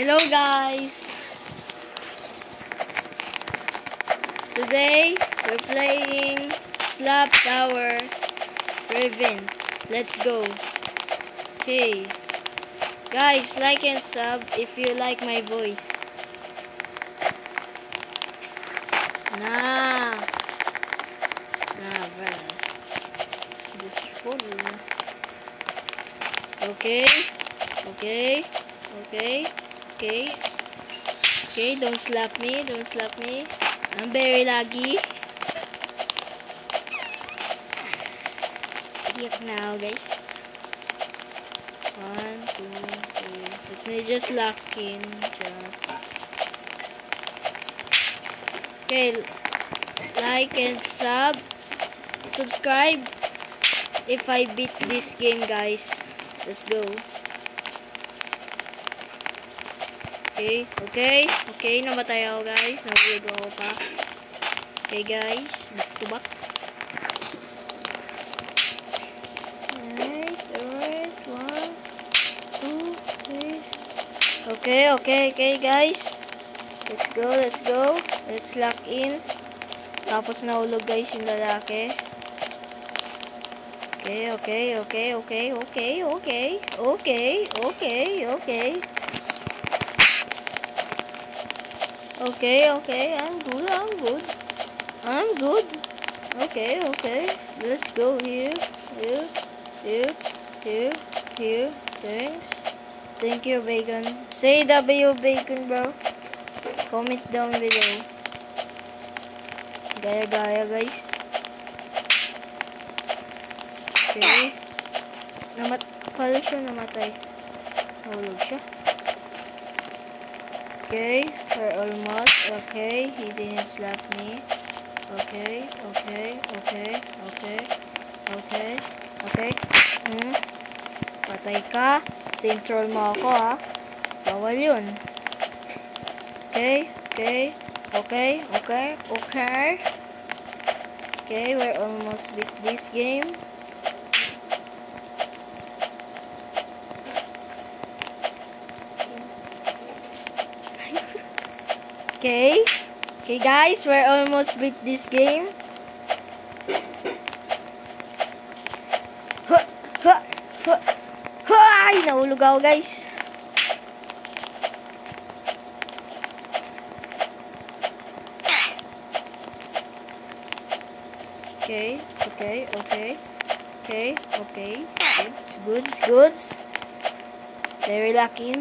Hello guys! Today we're playing Slap Tower Revent. Let's go. Hey guys, like and sub if you like my voice. Nah, bro. Just follow. Okay, don't slap me, I'm very laggy. Here now, guys. 1, 2, 3. Let me just lock in. Okay, like and subscribe if I beat this game, guys. Let's go. Okay, namatay ako guys. Nahulog ako pa. Okay guys, back to back. Alright, 1, 2, 3. Okay guys. Let's go. Let's lock in. Tapos nahulog guys yung lalaki. Okay. Okay, I'm good. Okay. Let's go here. Thanks. Thank you, Bacon. Say W, Bacon, bro. Comment down below. Gaya, guys. Okay. Pala siya namatay. Nahulog siya. Okay, we're almost. Okay, he didn't slap me. Okay. Patay ka. Tintroll mo ako, ha. Bawal yun. Okay, we're almost beat this game. Okay guys, we're almost beat this game. Ay, nahulog ako guys. Okay. Goods. Very lucky.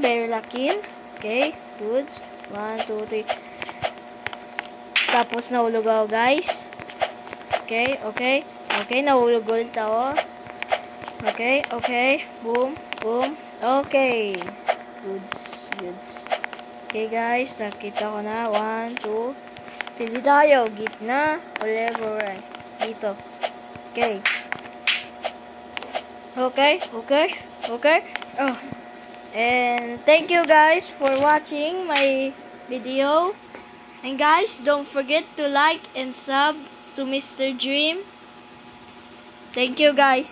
Okay, goods. 1, 2, 3. Tapos nahulog ako guys. Okay. Nahulog ulit ako. Okay. Boom. Okay. Goods. Okay guys, nakita ko na. 1, 2. Pili tayo. Gitna. O level right. Dito. Okay. Oh. And thank you guys for watching my video. And guys, don't forget to like and sub to Mr. Dream. Thank you guys.